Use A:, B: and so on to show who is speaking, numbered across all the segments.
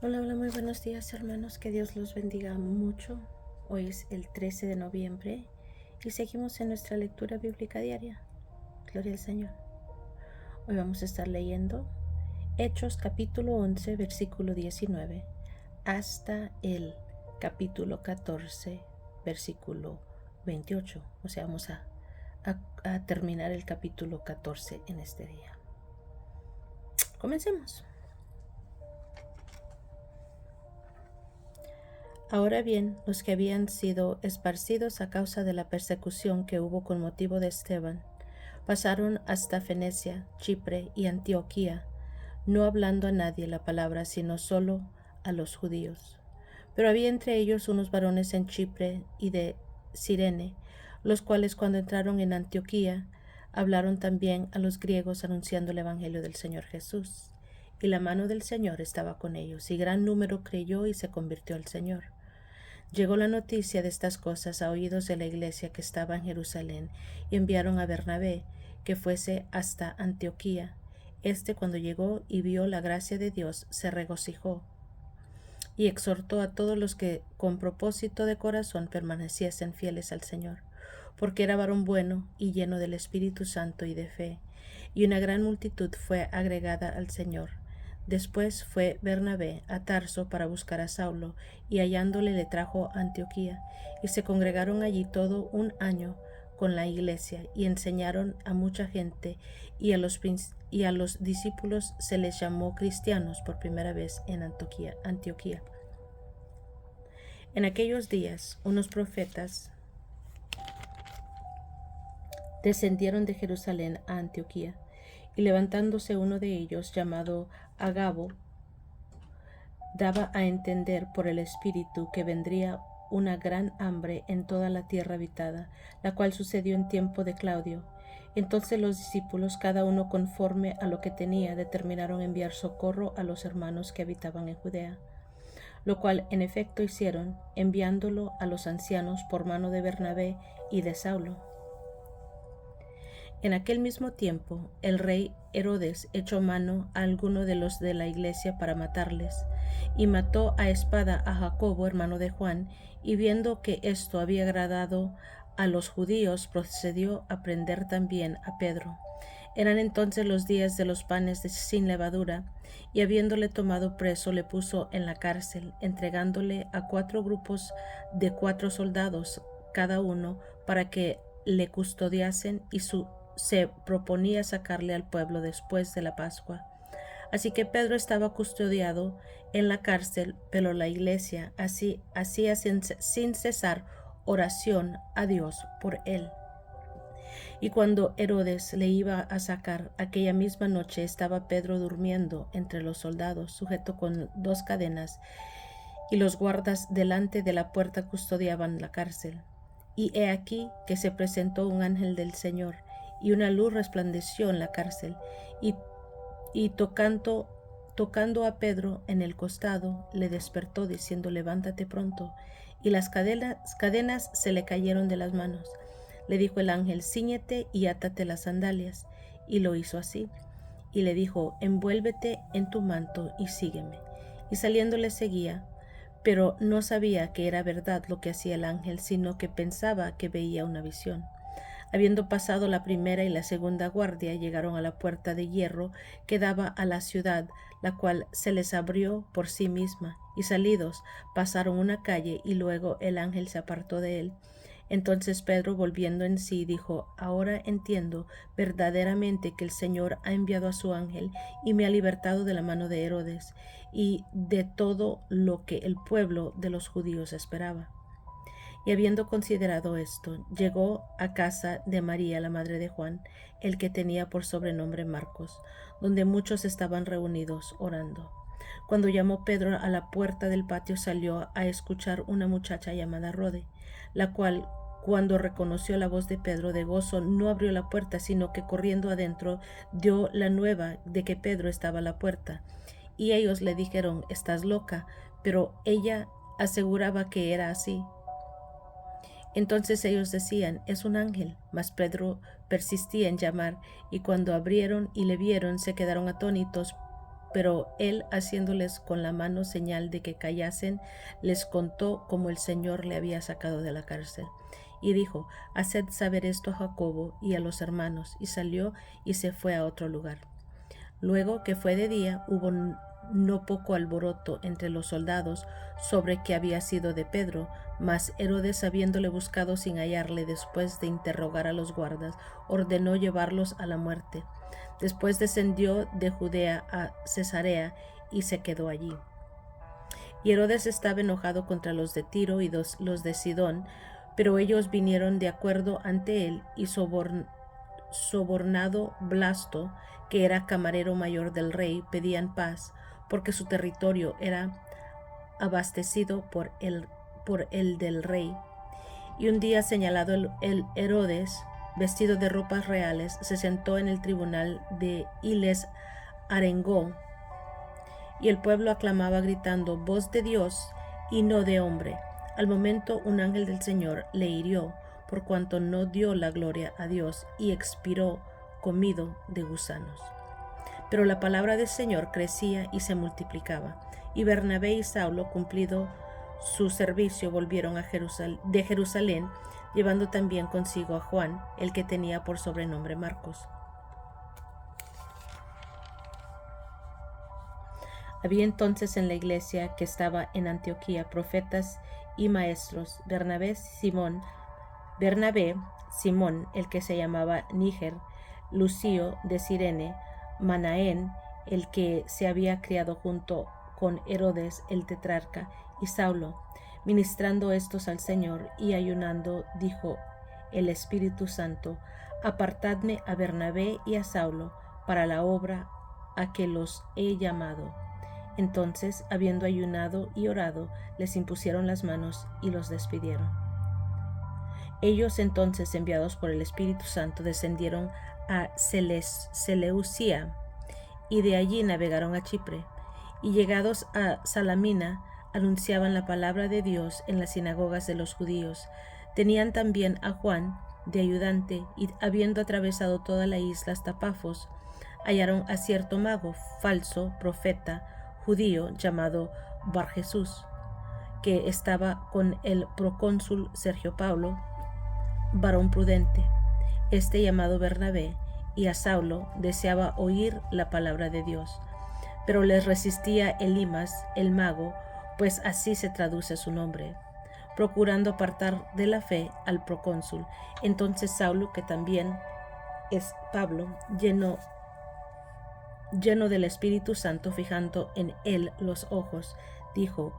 A: Hola, hola, muy buenos días hermanos, que Dios los bendiga mucho. Hoy es el 13 de noviembre y seguimos en nuestra lectura bíblica diaria. Gloria al Señor. Hoy vamos a estar leyendo Hechos capítulo 11, versículo 19, hasta el capítulo 14, versículo 28. O sea, vamos a terminar el capítulo 14 en este día. Comencemos. Ahora bien, los que habían sido esparcidos a causa de la persecución que hubo con motivo de Esteban, pasaron hasta Fenecia, Chipre y Antioquía, no hablando a nadie la palabra, sino solo a los judíos. Pero había entre ellos unos varones en Chipre y de Cirene, los cuales cuando entraron en Antioquía, hablaron también a los griegos anunciando el evangelio del Señor Jesús. Y la mano del Señor estaba con ellos, y gran número creyó y se convirtió al Señor. Llegó la noticia de estas cosas a oídos de la iglesia que estaba en Jerusalén, y enviaron a Bernabé, que fuese hasta Antioquía. Cuando llegó y vio la gracia de Dios, se regocijó, y exhortó a todos los que con propósito de corazón permaneciesen fieles al Señor, porque era varón bueno y lleno del Espíritu Santo y de fe, y una gran multitud fue agregada al Señor. Después fue Bernabé a Tarso para buscar a Saulo, y hallándole le trajo a Antioquía, y se congregaron allí todo un año con la iglesia, y enseñaron a mucha gente, y a los discípulos se les llamó cristianos por primera vez en Antioquía. En aquellos días unos profetas descendieron de Jerusalén a Antioquía, y levantándose uno de ellos, llamado Agabo, daba a entender por el Espíritu que vendría una gran hambre en toda la tierra habitada, la cual sucedió en tiempo de Claudio. Entonces los discípulos, cada uno conforme a lo que tenía, determinaron enviar socorro a los hermanos que habitaban en Judea, lo cual en efecto hicieron, enviándolo a los ancianos por mano de Bernabé y de Saulo. En aquel mismo tiempo, el rey Herodes echó mano a alguno de los de la iglesia para matarles, y mató a espada a Jacobo, hermano de Juan, y viendo que esto había agradado a los judíos, procedió a prender también a Pedro. Eran entonces los días de los panes sin levadura, y habiéndole tomado preso, le puso en la cárcel, entregándole a 4 grupos de 4 soldados cada uno, para que le custodiasen, y se proponía sacarle al pueblo después de la Pascua. Así que Pedro estaba custodiado en la cárcel, pero la iglesia hacía sin cesar oración a Dios por él. Y cuando Herodes le iba a sacar, aquella misma noche estaba Pedro durmiendo entre los soldados, sujeto con 2 cadenas, y los guardas delante de la puerta custodiaban la cárcel. Y he aquí que se presentó un ángel del Señor, y una luz resplandeció en la cárcel, y tocando a Pedro en el costado, le despertó diciendo: levántate pronto. Y las cadenas se le cayeron de las manos. Le dijo el ángel: cíñete y átate las sandalias. Y lo hizo así. Y le dijo: envuélvete en tu manto y sígueme. Y saliendo le seguía, pero no sabía que era verdad lo que hacía el ángel, sino que pensaba que veía una visión. Habiendo pasado la primera y la segunda guardia, llegaron a la puerta de hierro que daba a la ciudad, la cual se les abrió por sí misma, y salidos pasaron una calle, y luego el ángel se apartó de él. Entonces Pedro, volviendo en sí, dijo: ahora entiendo verdaderamente que el Señor ha enviado a su ángel y me ha libertado de la mano de Herodes y de todo lo que el pueblo de los judíos esperaba. Y habiendo considerado esto, llegó a casa de María, la madre de Juan, el que tenía por sobrenombre Marcos, donde muchos estaban reunidos orando. Cuando llamó Pedro a la puerta del patio, salió a escuchar una muchacha llamada Rode, la cual, cuando reconoció la voz de Pedro de gozo, no abrió la puerta, sino que corriendo adentro dio la nueva de que Pedro estaba a la puerta. Y ellos le dijeron: estás loca. Pero ella aseguraba que era así. Entonces ellos decían: es un ángel. Mas Pedro persistía en llamar, y cuando abrieron y le vieron, se quedaron atónitos. pero él, haciéndoles con la mano señal de que callasen, les contó cómo el Señor le había sacado de la cárcel. Y dijo: haced saber esto a Jacobo y a los hermanos. Y salió y se fue a otro lugar. Luego que fue de día, hubo no poco alboroto entre los soldados sobre qué había sido de Pedro, mas Herodes, habiéndole buscado sin hallarle, después de interrogar a los guardas, ordenó llevarlos a la muerte. Después descendió de Judea a Cesarea y se quedó allí. Y Herodes estaba enojado contra los de Tiro y los de Sidón, pero ellos vinieron de acuerdo ante él, y sobornado Blasto, que era camarero mayor del rey, pedían paz, porque su territorio era abastecido por el del rey. Y un día señalado, el Herodes, vestido de ropas reales, se sentó en el tribunal y les arengó. Y el pueblo aclamaba gritando: voz de Dios y no de hombre. Al momento un ángel del Señor le hirió, por cuanto no dio la gloria a Dios, y expiró comido de gusanos. Pero la palabra del Señor crecía y se multiplicaba. Y Bernabé y Saulo, cumplido su servicio, volvieron de Jerusalén, llevando también consigo a Juan, el que tenía por sobrenombre Marcos. Había entonces en la iglesia que estaba en Antioquía profetas y maestros: Bernabé, Simón, el que se llamaba Níger, Lucio de Cirene, Manaén, el que se había criado junto con Herodes el tetrarca, y Saulo. Ministrando estos al Señor y ayunando, dijo el Espíritu Santo: apartadme a Bernabé y a Saulo para la obra a que los he llamado. Entonces, habiendo ayunado y orado, les impusieron las manos y los despidieron. Ellos entonces, enviados por el Espíritu Santo, descendieron a Seleucia, y de allí navegaron a Chipre, y llegados a Salamina, anunciaban la palabra de Dios en las sinagogas de los judíos. Tenían también a Juan de ayudante, y habiendo atravesado toda la isla hasta Pafos, hallaron a cierto mago, falso profeta judío, llamado Barjesús, que estaba con el procónsul Sergio Paulo, varón prudente. Este, llamado Bernabé, y a Saulo deseaba oír la palabra de Dios, pero les resistía Elimas, el mago, pues así se traduce su nombre, procurando apartar de la fe al procónsul. Entonces Saulo, que también es Pablo, lleno del Espíritu Santo, fijando en él los ojos, dijo: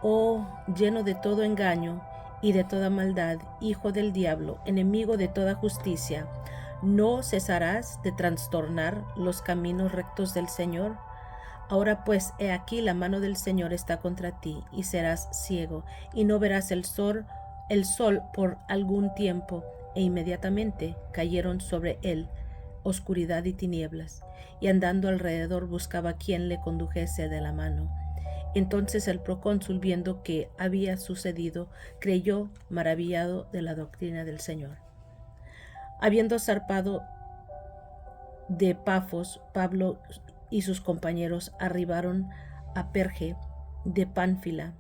A: oh, lleno de todo engaño y de toda maldad, hijo del diablo, enemigo de toda justicia, ¿no cesarás de trastornar los caminos rectos del Señor? Ahora pues, he aquí, la mano del Señor está contra ti, y serás ciego, y no verás el sol por algún tiempo. E inmediatamente cayeron sobre él oscuridad y tinieblas, y andando alrededor buscaba quien le condujese de la mano. Entonces el procónsul, viendo que había sucedido, creyó, maravillado de la doctrina del Señor. Habiendo zarpado de Pafos, Pablo y sus compañeros arribaron a Perge de Panfilia,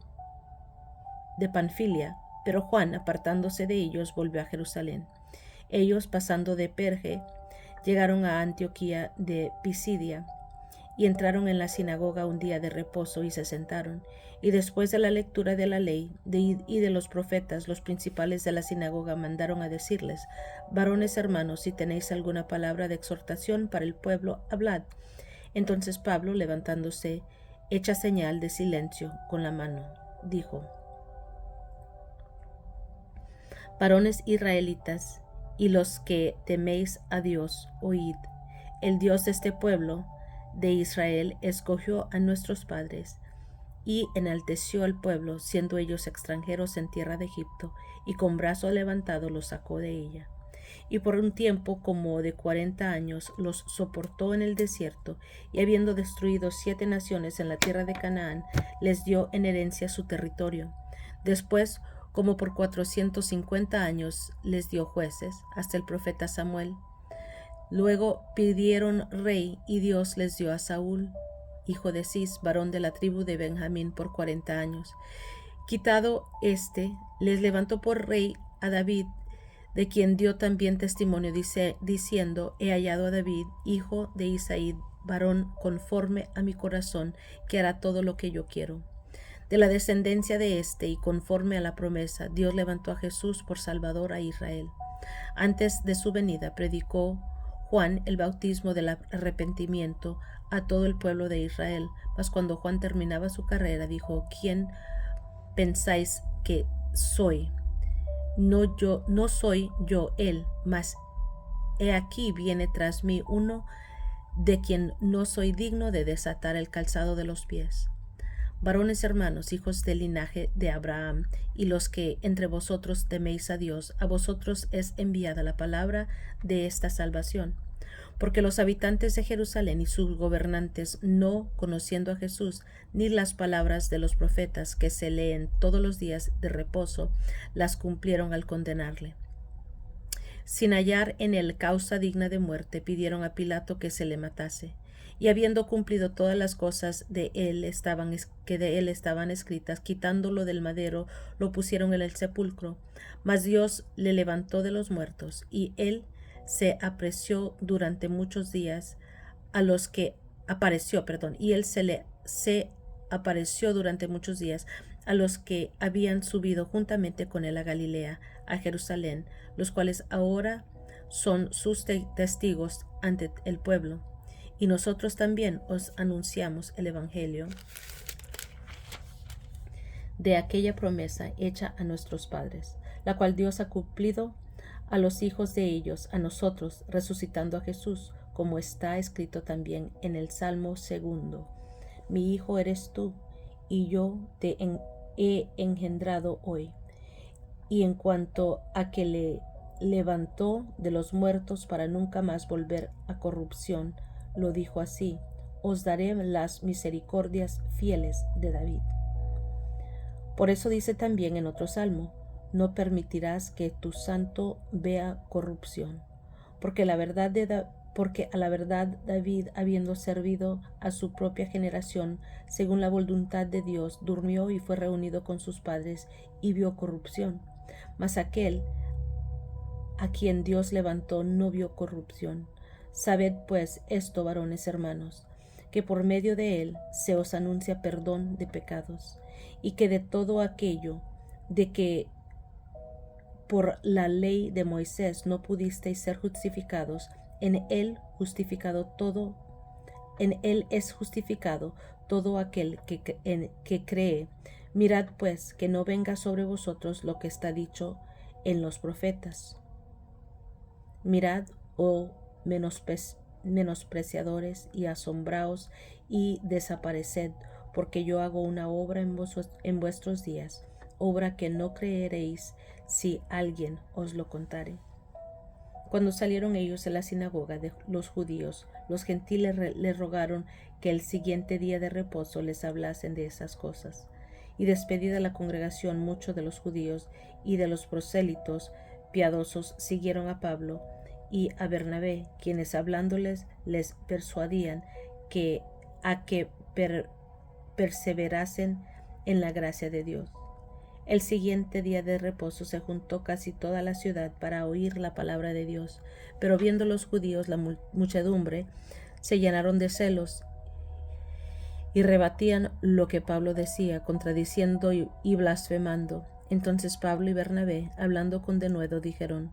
A: pero Juan, apartándose de ellos, volvió a Jerusalén. Ellos, pasando de Perge, llegaron a Antioquía de Pisidia, y entraron en la sinagoga un día de reposo y se sentaron. Y después de la lectura de la ley y de los profetas, los principales de la sinagoga mandaron a decirles: varones hermanos, si tenéis alguna palabra de exhortación para el pueblo, hablad. Entonces Pablo, levantándose, hecha señal de silencio con la mano, dijo: varones israelitas, y los que teméis a Dios, oíd. El Dios de este pueblo de Israel escogió a nuestros padres y enalteció al pueblo, siendo ellos extranjeros en tierra de Egipto, y con brazo levantado los sacó de ella. Y por un tiempo como de 40 años los soportó en el desierto, y habiendo destruido 7 naciones en la tierra de Canaán, les dio en herencia su territorio. Después, como por 450 años, les dio jueces, hasta el profeta Samuel. Luego pidieron rey, y Dios les dio a Saúl, hijo de Cis, varón de la tribu de Benjamín, por 40 años. Quitado les levantó por rey a David, de quien dio también testimonio, diciendo: he hallado a David, hijo de Isaí, varón conforme a mi corazón, que hará todo lo que yo quiero. De la descendencia de y conforme a la promesa, Dios levantó a Jesús por Salvador a Israel. Antes de su venida, predicó Juan el bautismo del arrepentimiento a todo el pueblo de Israel. Mas cuando Juan terminaba su carrera, dijo: ¿quién pensáis que soy? No soy yo él, mas he aquí viene tras mí uno de quien no soy digno de desatar el calzado de los pies. Varones hermanos, hijos del linaje de Abraham, y los que entre vosotros teméis a Dios, a vosotros es enviada la palabra de esta salvación. Porque los habitantes de Jerusalén y sus gobernantes, no conociendo a Jesús, ni las palabras de los profetas que se leen todos los días de reposo, las cumplieron al condenarle. Sin hallar en él causa digna de muerte, pidieron a Pilato que se le matase. Y habiendo cumplido todas las cosas que de él estaban escritas, quitándolo del madero, lo pusieron en el sepulcro. Mas Dios le levantó de los muertos, y él se apareció durante muchos días a los que habían subido juntamente con él a Galilea, a Jerusalén, los cuales ahora son sus testigos ante el pueblo. Y nosotros también os anunciamos el evangelio de aquella promesa hecha a nuestros padres, la cual Dios ha cumplido a los hijos de ellos, a nosotros, resucitando a Jesús, como está escrito también en el Salmo 2: mi hijo eres tú, y yo te he engendrado hoy. Y en cuanto a que le levantó de los muertos para nunca más volver a corrupción, lo dijo así: os daré las misericordias fieles de David. Por eso dice también en otro salmo: no permitirás que tu santo vea corrupción. Porque a la verdad David, habiendo servido a su propia generación, según la voluntad de Dios, durmió y fue reunido con sus padres y vio corrupción. Mas aquel a quien Dios levantó no vio corrupción. Sabed pues esto, varones hermanos, que por medio de él se os anuncia perdón de pecados, y que de todo aquello de que por la ley de Moisés no pudisteis ser justificados, en él es justificado todo aquel que cree. Mirad pues que no venga sobre vosotros lo que está dicho en los profetas. Mirad, oh menospreciadores, y asombraos y desapareced, porque yo hago una obra en vuestros días, obra que no creeréis si alguien os lo contare. Cuando salieron ellos de la sinagoga de los judíos, los gentiles les rogaron que el siguiente día de reposo les hablasen de esas cosas. Y despedida la congregación, muchos de los judíos y de los prosélitos piadosos siguieron a Pablo y a Bernabé, quienes hablándoles les persuadían que perseverasen en la gracia de Dios. El siguiente día de reposo se juntó casi toda la ciudad para oír la palabra de Dios, pero viendo los judíos la muchedumbre, se llenaron de celos y rebatían lo que Pablo decía, contradiciendo y blasfemando. Entonces Pablo y Bernabé, hablando con denuedo, dijeron: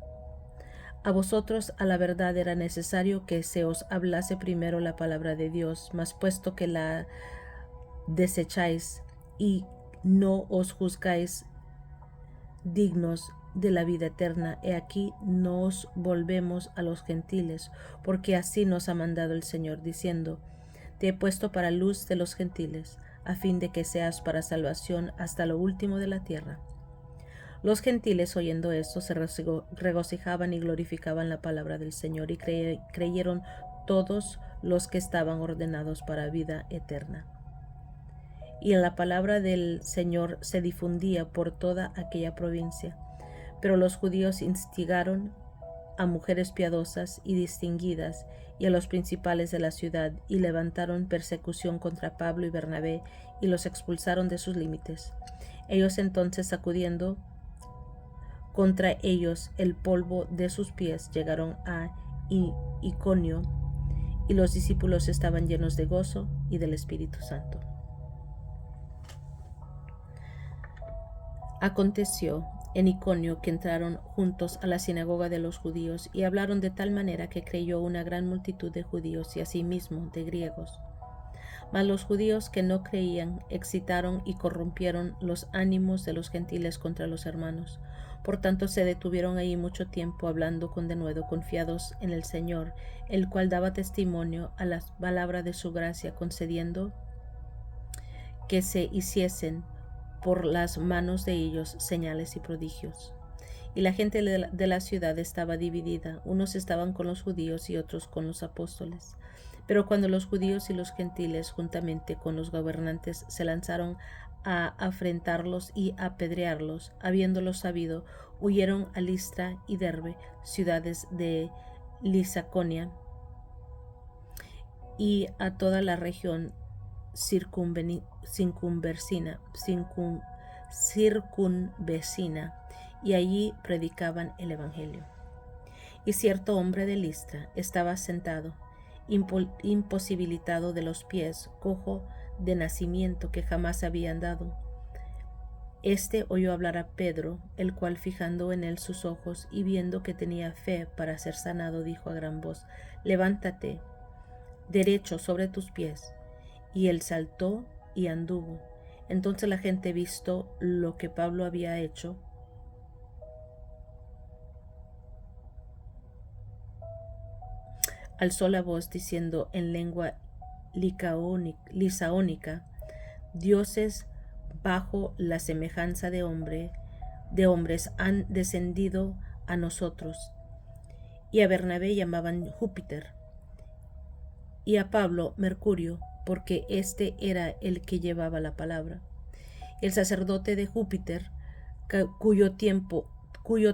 A: a vosotros a la verdad era necesario que se os hablase primero la palabra de Dios, mas puesto que la desecháis y no os juzgáis dignos de la vida eterna, he aquí nos volvemos a los gentiles, porque así nos ha mandado el Señor, diciendo: te he puesto para luz de los gentiles, a fin de que seas para salvación hasta lo último de la tierra. Los gentiles, oyendo esto, se regocijaban y glorificaban la palabra del Señor, y creyeron todos los que estaban ordenados para vida eterna. Y la palabra del Señor se difundía por toda aquella provincia. Pero los judíos instigaron a mujeres piadosas y distinguidas y a los principales de la ciudad, y levantaron persecución contra Pablo y Bernabé y los expulsaron de sus límites. Ellos entonces, sacudiendo contra ellos el polvo de sus pies, llegaron a Iconio, y los discípulos estaban llenos de gozo y del Espíritu Santo. Aconteció en Iconio que entraron juntos a la sinagoga de los judíos y hablaron de tal manera que creyó una gran multitud de judíos y asimismo de griegos. Mas los judíos que no creían excitaron y corrompieron los ánimos de los gentiles contra los hermanos. Por tanto se detuvieron ahí mucho tiempo hablando con denuedo, confiados en el Señor, el cual daba testimonio a la palabra de su gracia, concediendo que se hiciesen por las manos de ellos señales y prodigios. Y la gente de la ciudad estaba dividida, unos estaban con los judíos y otros con los apóstoles. Pero cuando los judíos y los gentiles, juntamente con los gobernantes, se lanzaron a afrentarlos y a apedrearlos, habiéndolo sabido, huyeron a Listra y Derbe, ciudades de Lisaconia, y a toda la región circunvecina, y allí predicaban el evangelio. Y cierto hombre de Listra estaba sentado, imposibilitado de los pies, cojo de nacimiento, que jamás había andado. Este oyó hablar a Pedro, el cual, fijando en él sus ojos y viendo que tenía fe para ser sanado, dijo a gran voz: levántate derecho sobre tus pies. Y él saltó y anduvo. Entonces la gente, visto lo que Pablo había hecho, alzó la voz diciendo en lengua lisaónica: dioses bajo la semejanza de hombres han descendido a nosotros. Y a Bernabé llamaban Júpiter, y a Pablo Mercurio, porque este era el que llevaba la palabra. El sacerdote de Júpiter, cuyo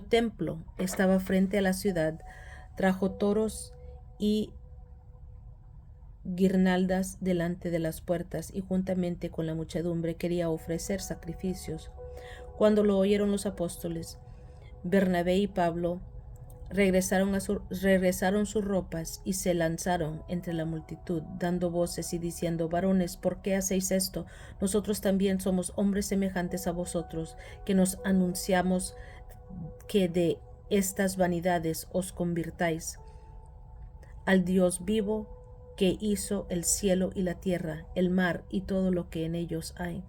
A: templo estaba frente a la ciudad, trajo toros y guirnaldas delante de las puertas, y juntamente con la muchedumbre quería ofrecer sacrificios. Cuando lo oyeron los apóstoles, Bernabé y Pablo regresaron sus ropas y se lanzaron entre la multitud, dando voces y diciendo: varones, ¿por qué hacéis esto? Nosotros también somos hombres semejantes a vosotros, que nos anunciamos que de estas vanidades os convirtáis al Dios vivo, que hizo el cielo y la tierra, el mar y todo lo que en ellos hay.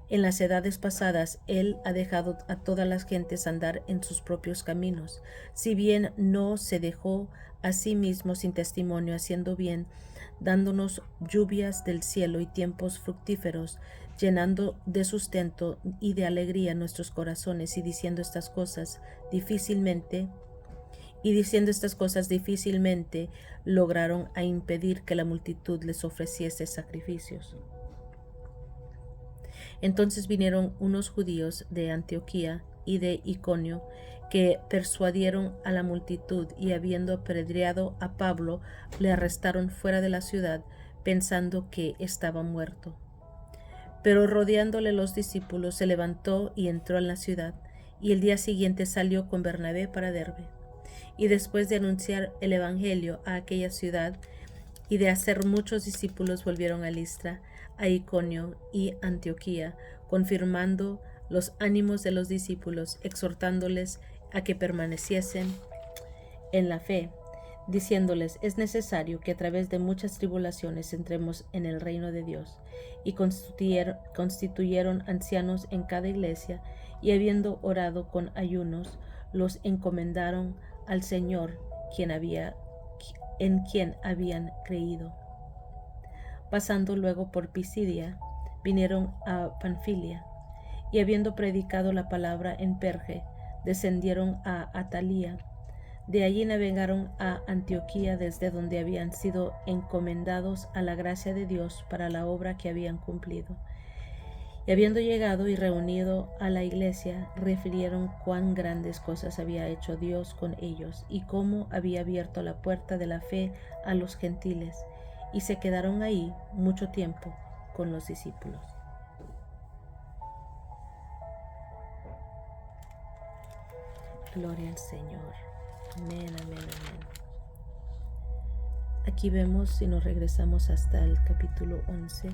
A: En las edades pasadas Él ha dejado a todas las gentes andar en sus propios caminos, si bien no se dejó a sí mismo sin testimonio, haciendo bien, dándonos lluvias del cielo y tiempos fructíferos, llenando de sustento y de alegría nuestros corazones, y diciendo estas cosas difícilmente lograron a impedir que la multitud les ofreciese sacrificios. Entonces vinieron unos judíos de Antioquía y de Iconio, que persuadieron a la multitud, y habiendo apedreado a Pablo, le arrestaron fuera de la ciudad, pensando que estaba muerto. Pero rodeándole los discípulos, se levantó y entró en la ciudad, y el día siguiente salió con Bernabé para Derbe. Y después de anunciar el evangelio a aquella ciudad y de hacer muchos discípulos, volvieron a Listra, a Iconio y Antioquía, confirmando los ánimos de los discípulos, exhortándoles a que permaneciesen en la fe, diciéndoles: es necesario que a través de muchas tribulaciones entremos en el reino de Dios. Y constituyeron ancianos en cada iglesia, y habiendo orado con ayunos, los encomendaron al Señor, en quien habían creído. Pasando luego por Pisidia, vinieron a Panfilia, y habiendo predicado la palabra en Perge, descendieron a Atalía. De allí navegaron a Antioquía, desde donde habían sido encomendados a la gracia de Dios para la obra que habían cumplido. Y habiendo llegado y reunido a la iglesia, refirieron cuán grandes cosas había hecho Dios con ellos y cómo había abierto la puerta de la fe a los gentiles, y se quedaron ahí mucho tiempo con los discípulos. Gloria al Señor. Amén, amén, amén. Aquí vemos, si nos regresamos hasta el capítulo 11,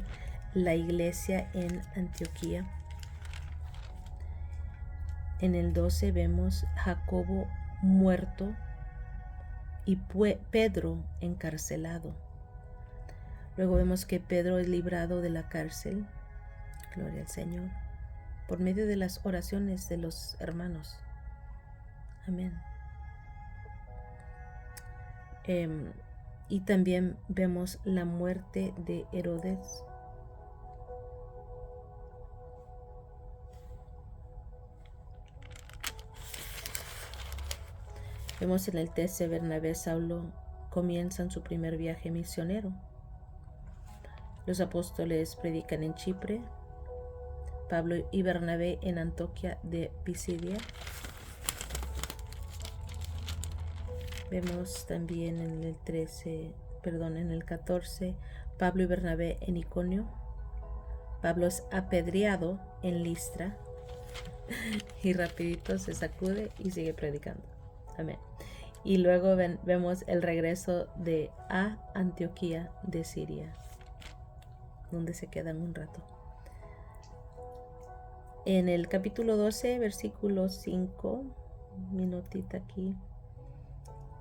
A: la iglesia en Antioquía. En el 12 vemos Jacobo muerto y Pedro encarcelado. Luego vemos que Pedro es librado de la cárcel, gloria al Señor, por medio de las oraciones de los hermanos. Amén. Y también vemos la muerte de Herodes. Vemos en el 13 Bernabé y Saulo comienzan su primer viaje misionero. Los apóstoles predican en Chipre, Pablo y Bernabé en Antioquía de Pisidia. Vemos también en el 14, Pablo y Bernabé en Iconio. Pablo es apedreado en Listra y rapidito se sacude y sigue predicando. Amén. Y luego vemos el regreso a Antioquía de Siria, donde se quedan un rato. En el capítulo 12, versículo 5, minutita aquí,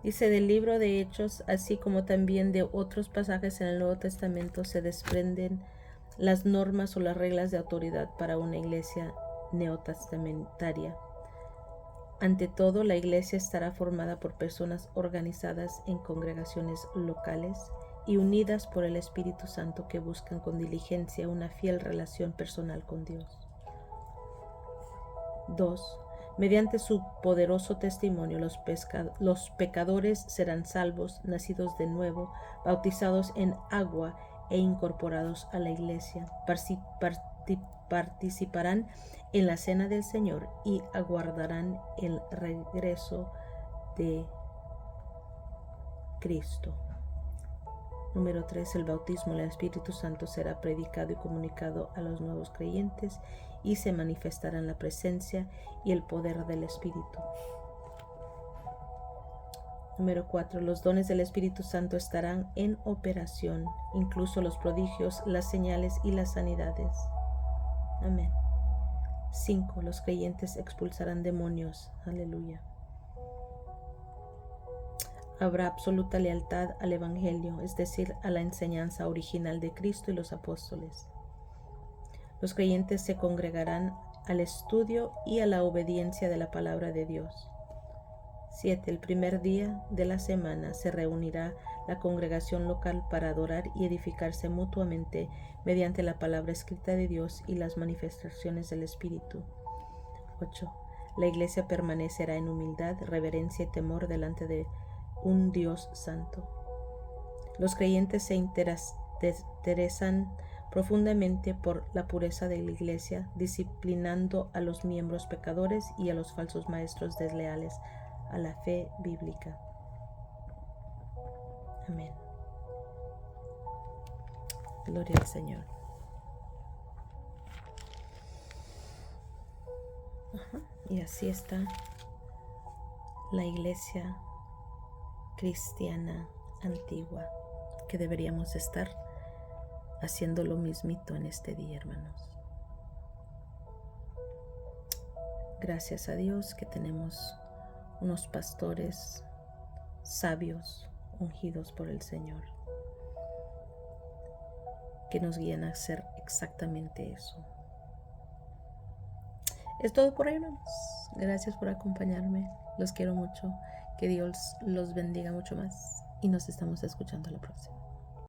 A: dice: del libro de Hechos, así como también de otros pasajes en el Nuevo Testamento, se desprenden las normas o las reglas de autoridad para una iglesia neotestamentaria. Ante todo, la iglesia estará formada por personas organizadas en congregaciones locales y unidas por el Espíritu Santo que buscan con diligencia una fiel relación personal con Dios. 2. Mediante su poderoso testimonio, los pecadores serán salvos, nacidos de nuevo, bautizados en agua e incorporados a la iglesia. Participarán en la cena del Señor y aguardarán el regreso de Cristo. Número 3. El bautismo del Espíritu Santo será predicado y comunicado a los nuevos creyentes y se manifestarán la presencia y el poder del Espíritu. Número 4. Los dones del Espíritu Santo estarán en operación, incluso los prodigios, las señales y las sanidades. Amén. 5. Los creyentes expulsarán demonios. Aleluya. Habrá absoluta lealtad al Evangelio, es decir, a la enseñanza original de Cristo y los apóstoles. Los creyentes se congregarán al estudio y a la obediencia de la palabra de Dios. 7. El primer día de la semana se reunirá la congregación local para adorar y edificarse mutuamente mediante la palabra escrita de Dios y las manifestaciones del Espíritu. 8. La iglesia permanecerá en humildad, reverencia y temor delante de un Dios santo. Los creyentes se interesan profundamente por la pureza de la iglesia, disciplinando a los miembros pecadores y a los falsos maestros desleales a la fe bíblica. Amén. Gloria al Señor. Y así está la iglesia cristiana antigua, que deberíamos estar haciendo lo mismito en este día, hermanos. Gracias a Dios que tenemos unos pastores sabios, ungidos por el Señor, que nos guían a hacer exactamente eso. Es todo por hoy, hermanos. Gracias por acompañarme. Los quiero mucho. Que Dios los bendiga mucho más. Y nos estamos escuchando la próxima.